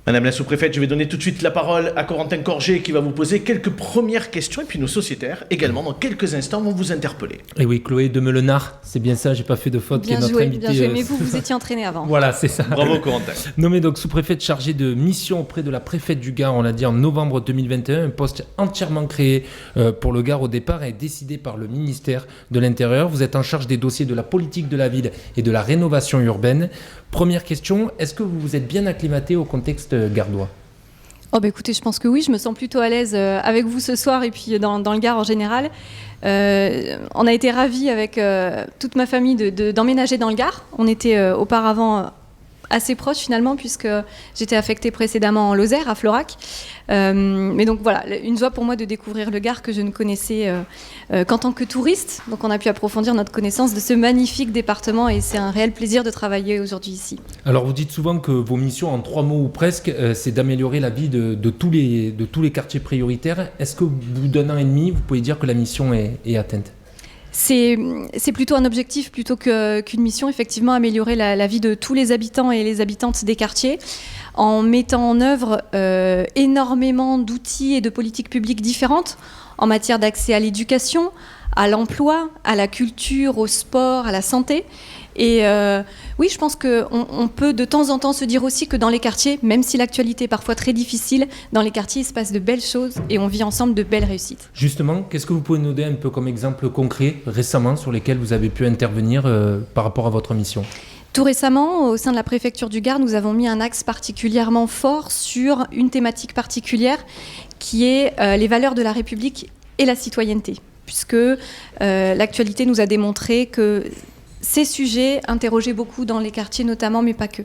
Madame la sous-préfète, je vais donner tout de suite la parole à Corentin Corget qui va vous poser quelques premières questions et puis nos sociétaires également dans quelques instants vont vous interpeller. Et oui, Chloé de Meulenard, c'est bien ça, j'ai pas fait de faute. Bien qui est joué, notre invité, bien joué, mais vous étiez entraîné avant. Voilà, c'est ça. Bravo Corentin. Nommé donc sous-préfète chargée de mission auprès de la préfète du Gard, on l'a dit en novembre 2021, un poste entièrement créé pour le Gard au départ et décidé par le ministère de l'Intérieur. Vous êtes en charge des dossiers de la politique de la ville et de la rénovation urbaine. Première question, est-ce que vous vous êtes bien acclimaté au contexte gardois ? Oh bah écoutez, je pense que oui, je me sens plutôt à l'aise avec vous ce soir et puis dans le Gard en général. On a été ravis avec toute ma famille d'emménager dans le Gard. On était auparavant assez proches finalement puisque j'étais affectée précédemment en Lozère, à Florac. Mais donc voilà, une joie pour moi de découvrir le Gard que je ne connaissais qu'en tant que touriste. Donc on a pu approfondir notre connaissance de ce magnifique département et c'est un réel plaisir de travailler aujourd'hui ici. Alors vous dites souvent que vos missions, en 3 mots ou presque, c'est d'améliorer la vie de tous les quartiers prioritaires. Est-ce que vous, d'un an et demi, vous pouvez dire que la mission est atteinte ? C'est plutôt un objectif plutôt qu'une mission, effectivement, améliorer la vie de tous les habitants et les habitantes des quartiers en mettant en œuvre énormément d'outils et de politiques publiques différentes en matière d'accès à l'éducation, à l'emploi, à la culture, au sport, à la santé. Et oui, je pense qu'on peut de temps en temps se dire aussi que dans les quartiers, même si l'actualité est parfois très difficile, dans les quartiers, il se passe de belles choses et on vit ensemble de belles réussites. Justement, qu'est-ce que vous pouvez nous donner un peu comme exemple concret récemment sur lesquels vous avez pu intervenir par rapport à votre mission ? Tout récemment, au sein de la préfecture du Gard, nous avons mis un axe particulièrement fort sur une thématique particulière qui est les valeurs de la République et la citoyenneté, puisque l'actualité nous a démontré que ces sujets interrogeaient beaucoup dans les quartiers notamment, mais pas que.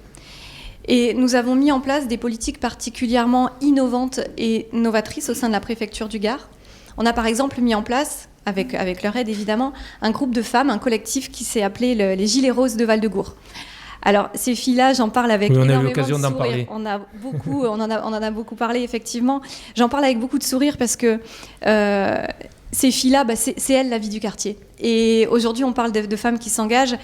Et nous avons mis en place des politiques particulièrement innovantes et novatrices au sein de la préfecture du Gard. On a par exemple mis en place, avec leur aide évidemment, un groupe de femmes, un collectif qui s'est appelé les Gilets Roses de Val-de-Gour. Alors ces filles-là, j'en parle avec énormément de sourire. On a eu l'occasion d'en parler. On en a beaucoup parlé effectivement. J'en parle avec beaucoup de sourire parce que ces filles-là, c'est elles la vie du quartier. Et aujourd'hui, on parle de femmes qui s'engagent,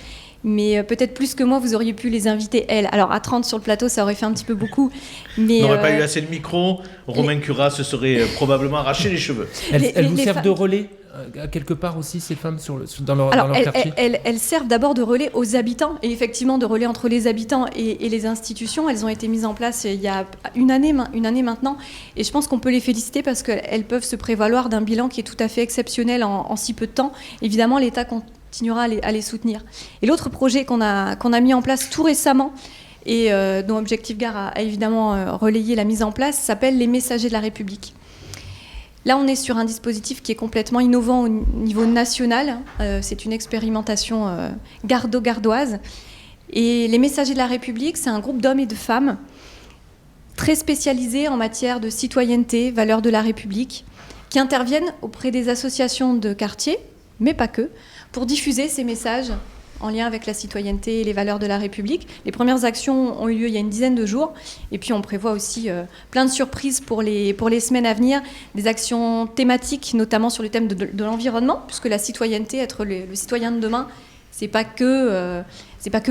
mais peut-être plus que moi, vous auriez pu les inviter, elles. Alors, à 30 sur le plateau, ça aurait fait un petit peu beaucoup. Mais on n'aurait pas eu assez de micro, Romain Curat se serait probablement arraché les cheveux. Elles vous servent de relais quelque part aussi, ces femmes dans leur quartier ? Elles servent d'abord de relais aux habitants, et effectivement de relais entre les habitants et les institutions. Elles ont été mises en place il y a une année maintenant, et je pense qu'on peut les féliciter parce qu'elles peuvent se prévaloir d'un bilan qui est tout à fait exceptionnel en si peu de temps. Évidemment, l'État continuera à les soutenir. Et l'autre projet qu'on a mis en place tout récemment, et dont Objectif Gard a évidemment relayé la mise en place, s'appelle les Messagers de la République. Là, on est sur un dispositif qui est complètement innovant au niveau national. C'est une expérimentation gardo-gardoise. Et les Messagers de la République, c'est un groupe d'hommes et de femmes très spécialisés en matière de citoyenneté, valeurs de la République, qui interviennent auprès des associations de quartier, mais pas que, pour diffuser ces messages en lien avec la citoyenneté et les valeurs de la République. Les premières actions ont eu lieu il y a une dizaine de jours. Et puis on prévoit aussi plein de surprises pour les semaines à venir, des actions thématiques, notamment sur le thème de l'environnement, puisque la citoyenneté, être le citoyen de demain, c'est pas que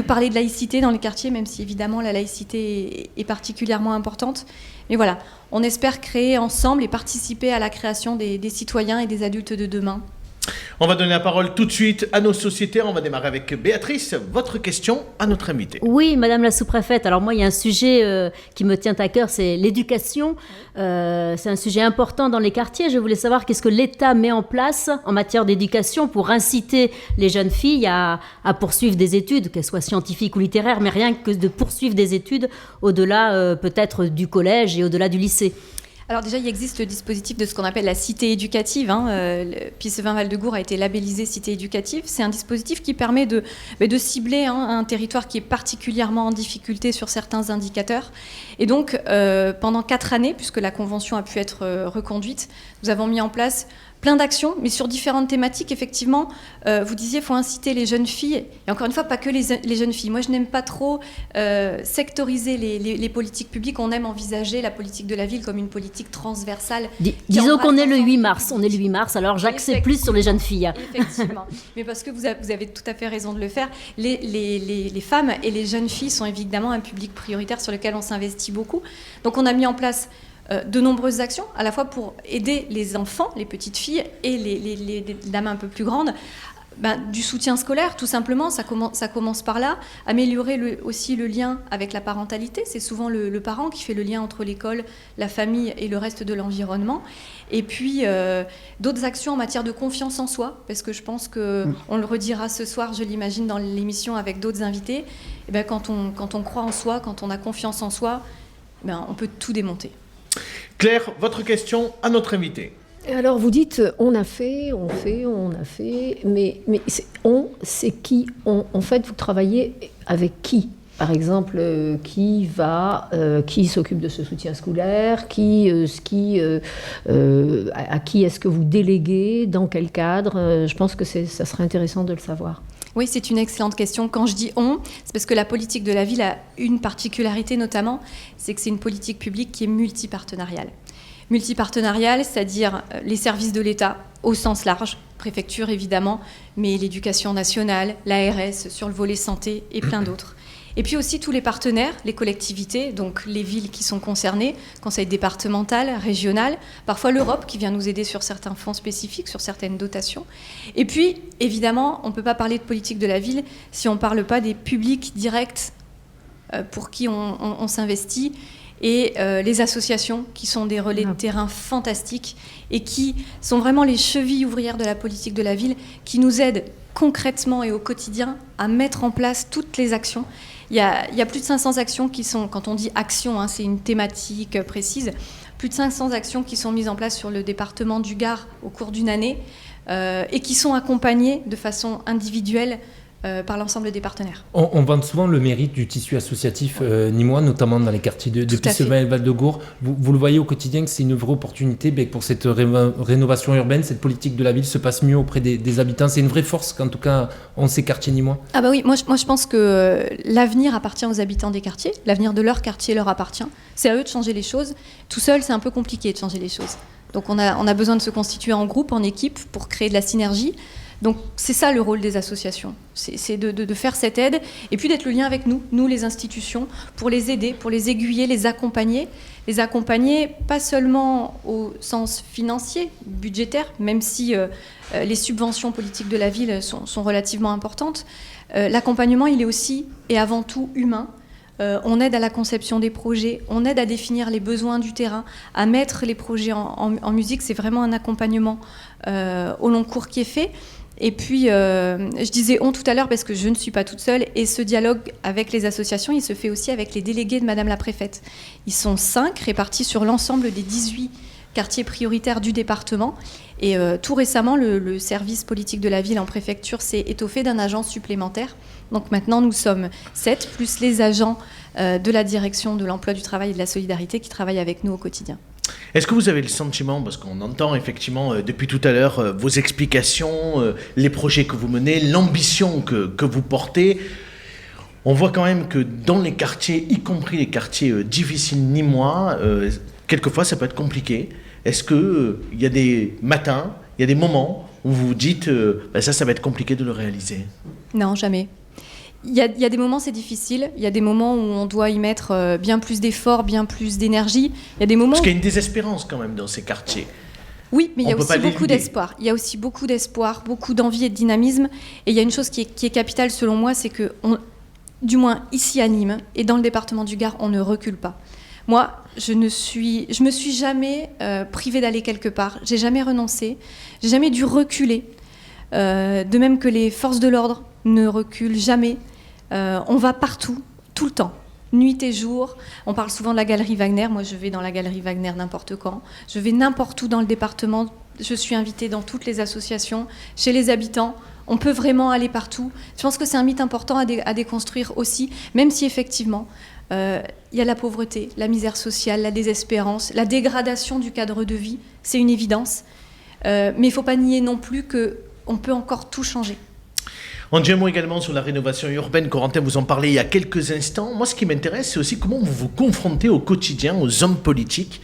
parler de laïcité dans les quartiers, même si évidemment la laïcité est particulièrement importante. Mais voilà, on espère créer ensemble et participer à la création des citoyens et des adultes de demain. On va donner la parole tout de suite à nos sociétaires. On va démarrer avec Béatrice. Votre question à notre invitée. Oui, Madame la sous-préfète. Alors moi, il y a un sujet qui me tient à cœur, c'est l'éducation. C'est un sujet important dans les quartiers. Je voulais savoir qu'est-ce que l'État met en place en matière d'éducation pour inciter les jeunes filles à poursuivre des études, qu'elles soient scientifiques ou littéraires, mais rien que de poursuivre des études au-delà peut-être du collège et au-delà du lycée. Alors déjà, il existe le dispositif de ce qu'on appelle la cité éducative. Pissevin Val-de-Gour a été labellisé cité éducative. C'est un dispositif qui permet de cibler un territoire qui est particulièrement en difficulté sur certains indicateurs. Et donc, pendant 4 années, puisque la convention a pu être reconduite, nous avons mis en place plein d'actions, mais sur différentes thématiques. Effectivement, vous disiez, il faut inciter les jeunes filles. Et encore une fois, pas que les jeunes filles. Moi, je n'aime pas trop sectoriser les politiques publiques. On aime envisager la politique de la ville comme une politique transversale. Disons qu'on est le 8 mars. On est le 8 mars, alors j'axe plus sur les jeunes filles. Effectivement. Mais parce que vous avez tout à fait raison de le faire. Les femmes et les jeunes filles sont évidemment un public prioritaire sur lequel on s'investit beaucoup. Donc, on a mis en place de nombreuses actions, à la fois pour aider les enfants, les petites filles et les dames un peu plus grandes, du soutien scolaire, tout simplement, ça commence par là. Améliorer aussi le lien avec la parentalité, c'est souvent le parent qui fait le lien entre l'école, la famille et le reste de l'environnement. Et puis, d'autres actions en matière de confiance en soi, parce que je pense qu'on le redira ce soir, je l'imagine, dans l'émission avec d'autres invités, et quand on croit en soi, quand on a confiance en soi, on peut tout démonter. Claire, votre question à notre invité. Alors vous dites on a fait, mais c'est qui on? En fait, vous travaillez avec qui? Par exemple, qui s'occupe de ce soutien scolaire, à qui est-ce que vous déléguez, dans quel cadre? Je pense que ça serait intéressant de le savoir. Oui, c'est une excellente question. Quand je dis « on », c'est parce que la politique de la ville a une particularité notamment, c'est que c'est une politique publique qui est multipartenariale. Multipartenariale, c'est-à-dire les services de l'État au sens large, préfecture évidemment, mais l'éducation nationale, l'ARS sur le volet santé et plein d'autres. Et puis aussi tous les partenaires, les collectivités, donc les villes qui sont concernées, conseil départemental, régional, parfois l'Europe qui vient nous aider sur certains fonds spécifiques, sur certaines dotations. Et puis, évidemment, on ne peut pas parler de politique de la ville si on ne parle pas des publics directs pour qui on s'investit et les associations qui sont des relais de terrain fantastiques et qui sont vraiment les chevilles ouvrières de la politique de la ville, qui nous aident concrètement et au quotidien à mettre en place toutes les actions. Il y a plus de 500 actions qui sont, quand on dit action, c'est une thématique précise, plus de 500 actions qui sont mises en place sur le département du Gard au cours d'une année et qui sont accompagnées de façon individuelle par l'ensemble des partenaires. On vante souvent le mérite du tissu associatif nîmois, notamment dans les quartiers de Pisseval et Val-de-Gour. Vous le voyez au quotidien que c'est une vraie opportunité pour cette rénovation urbaine, cette politique de la ville se passe mieux auprès des habitants. C'est une vraie force qu'en tout cas ont ces quartiers nîmois. Ah bah oui, moi je pense que l'avenir appartient aux habitants des quartiers, l'avenir de leur quartier leur appartient. C'est à eux de changer les choses. Tout seul, c'est un peu compliqué de changer les choses. Donc on a besoin de se constituer en groupe, en équipe, pour créer de la synergie. Donc c'est ça le rôle des associations, c'est de faire cette aide et puis d'être le lien avec nous les institutions, pour les aider, pour les aiguiller, les accompagner pas seulement au sens financier, budgétaire, même si les subventions politiques de la ville sont relativement importantes. L'accompagnement, il est aussi et avant tout humain. On aide à la conception des projets, on aide à définir les besoins du terrain, à mettre les projets en musique. C'est vraiment un accompagnement au long cours qui est fait. Et puis, je disais on tout à l'heure parce que je ne suis pas toute seule. Et ce dialogue avec les associations, il se fait aussi avec les délégués de Madame la Préfète. Ils sont 5 répartis sur l'ensemble des 18 quartiers prioritaires du département. Et tout récemment, le service politique de la ville en préfecture s'est étoffé d'un agent supplémentaire. Donc maintenant, nous sommes 7, plus les agents de la direction de l'emploi du travail et de la solidarité qui travaillent avec nous au quotidien. Est-ce que vous avez le sentiment, parce qu'on entend effectivement depuis tout à l'heure vos explications, les projets que vous menez, l'ambition que vous portez, on voit quand même que dans les quartiers, y compris les quartiers difficiles nîmois, quelquefois ça peut être compliqué. Est-ce qu'il y a des matins, il y a des moments où vous vous dites ça va être compliqué de le réaliser? Non, jamais. Il y a des moments, c'est difficile. Il y a des moments où on doit y mettre bien plus d'efforts, bien plus d'énergie. Il y a des moments parce qu'il y a une désespérance quand même dans ces quartiers. Oui, mais il y a aussi beaucoup d'espoir. Il y a aussi beaucoup d'espoir, beaucoup d'envie et de dynamisme. Et il y a une chose qui est capitale selon moi, c'est que, du moins ici à Nîmes et dans le département du Gard, on ne recule pas. Moi, je me suis jamais privée d'aller quelque part. J'ai jamais renoncé. J'ai jamais dû reculer. De même que les forces de l'ordre ne reculent jamais. On va partout, tout le temps, nuit et jour. On parle souvent de la galerie Wagner. Moi, je vais dans la galerie Wagner n'importe quand. Je vais n'importe où dans le département. Je suis invitée dans toutes les associations, chez les habitants. On peut vraiment aller partout. Je pense que c'est un mythe important à déconstruire aussi, même si effectivement, il y a la pauvreté, la misère sociale, la désespérance, la dégradation du cadre de vie. C'est une évidence. Mais il ne faut pas nier non plus qu'on peut encore tout changer. On dit un mot également sur la rénovation urbaine. Corentin, vous en parlez il y a quelques instants. Moi, ce qui m'intéresse, c'est aussi comment vous vous confrontez au quotidien aux hommes politiques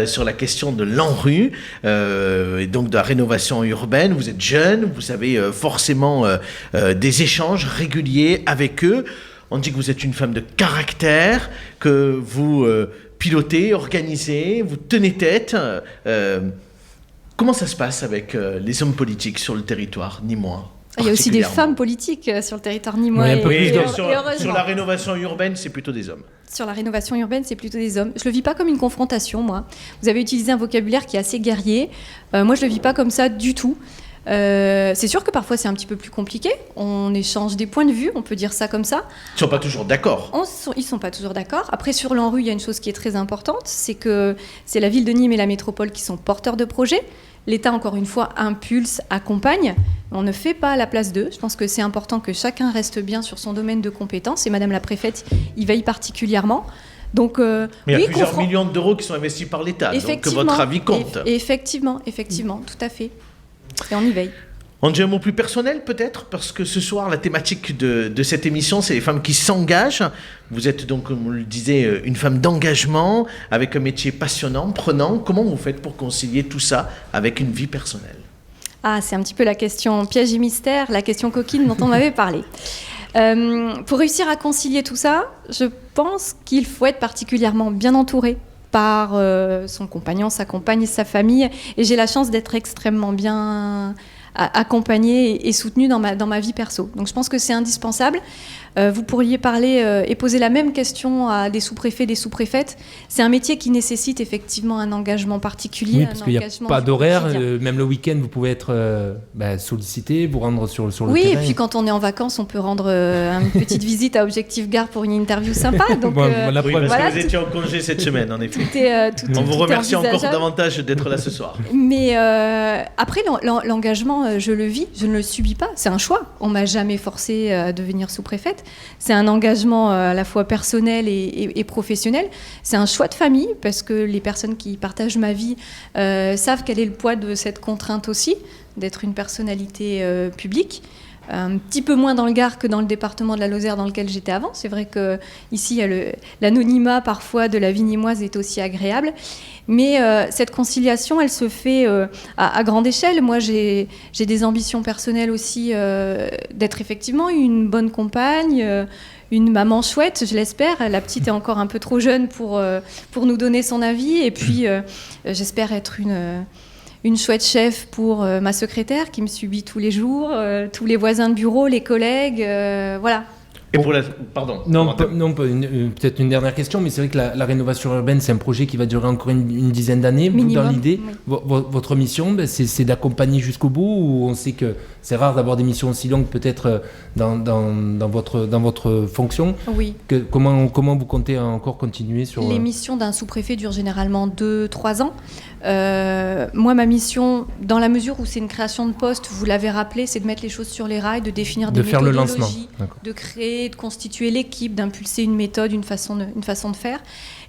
sur la question de l'ANRU et donc de la rénovation urbaine. Vous êtes jeune, vous avez forcément des échanges réguliers avec eux. On dit que vous êtes une femme de caractère, que vous pilotez, organisez, vous tenez tête. Comment ça se passe avec les hommes politiques sur le territoire, ni moins? Il y a aussi des femmes politiques sur le territoire nîmois. Oui, sur la rénovation urbaine, c'est plutôt des hommes. Sur la rénovation urbaine, c'est plutôt des hommes. Je ne le vis pas comme une confrontation, moi. Vous avez utilisé un vocabulaire qui est assez guerrier. Moi, je ne le vis pas comme ça du tout. C'est sûr que parfois, c'est un petit peu plus compliqué. On échange des points de vue, on peut dire ça comme ça. Ils ne sont pas toujours d'accord. Ils ne sont pas toujours d'accord. Après, sur l'ANRU, il y a une chose qui est très importante, c'est que c'est la ville de Nîmes et la métropole qui sont porteurs de projets. L'État, encore une fois, impulse, accompagne. On ne fait pas à la place d'eux. Je pense que c'est important que chacun reste bien sur son domaine de compétences. Et Madame la préfète y veille particulièrement. Donc, mais il y a plusieurs millions d'euros qui sont investis par l'État. Donc votre avis compte. Effectivement, tout à fait. Et on y veille. On dit un mot plus personnel peut-être, parce que ce soir, la thématique de cette émission, c'est les femmes qui s'engagent. Vous êtes donc, comme on le disait, une femme d'engagement, avec un métier passionnant, prenant. Comment vous faites pour concilier tout ça avec une vie personnelle ? Ah, c'est un petit peu la question piège et mystère, la question coquine dont on m'avait parlé. Pour réussir à concilier tout ça, je pense qu'il faut être particulièrement bien entouré par son compagnon, sa compagne et sa famille. Et j'ai la chance d'être extrêmement bien accompagnée et soutenue dans ma vie perso. Donc je pense que c'est indispensable. Vous pourriez parler et poser la même question à des sous-préfets, des sous-préfêtes. C'est un métier qui nécessite effectivement un engagement particulier. Oui, parce qu'il n'y a pas d'horaire. Même le week-end, vous pouvez être sollicité, vous rendre sur le terrain. Oui, et puis quand on est en vacances, on peut rendre une petite visite à Objectif Gare pour une interview sympa. Donc, oui, parce que vous étiez en congé cette semaine, en effet. On vous remercie encore davantage d'être là ce soir. Mais après, l'engagement, je le vis, je ne le subis pas. C'est un choix. On ne m'a jamais forcé à devenir sous-préfète. C'est un engagement à la fois personnel et professionnel. C'est un choix de famille parce que les personnes qui partagent ma vie savent quel est le poids de cette contrainte aussi, d'être une personnalité publique. Un petit peu moins dans le Gard que dans le département de la Lozère dans lequel j'étais avant. C'est vrai qu'ici, l'anonymat parfois de la vie nîmoise est aussi agréable. Mais cette conciliation, elle se fait à grande échelle. Moi, j'ai des ambitions personnelles aussi d'être effectivement une bonne compagne, une maman chouette, je l'espère. La petite est encore un peu trop jeune pour nous donner son avis. Et puis, j'espère être une chouette chef pour ma secrétaire qui me subit tous les jours, tous les voisins de bureau, les collègues, voilà. Et pour pardon. Non, peut-être une dernière question, mais c'est vrai que la rénovation urbaine, c'est un projet qui va durer encore une dizaine d'années. Dans l'idée, oui. Votre mission, c'est d'accompagner jusqu'au bout, ou on sait que c'est rare d'avoir des missions aussi longues, peut-être dans votre fonction. Oui. Comment vous comptez encore continuer sur... Les missions d'un sous-préfet durent généralement 2-3 ans. Moi, ma mission, dans la mesure où c'est une création de poste, vous l'avez rappelé, c'est de mettre les choses sur les rails, de définir des méthodologies, le lancement. De créer, de constituer l'équipe, d'impulser une méthode, une façon de faire.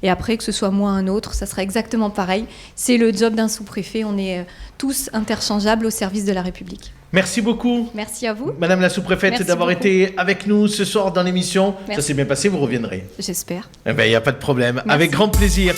Et après, que ce soit moi ou un autre, ça sera exactement pareil. C'est le job d'un sous-préfet. On est tous interchangeables au service de la République. Merci beaucoup. Merci à vous. Madame la sous-préfète, d'avoir été avec nous ce soir dans l'émission. Merci. Ça s'est bien passé, vous reviendrez. J'espère. Eh bien, il n'y a pas de problème. Merci. Avec grand plaisir.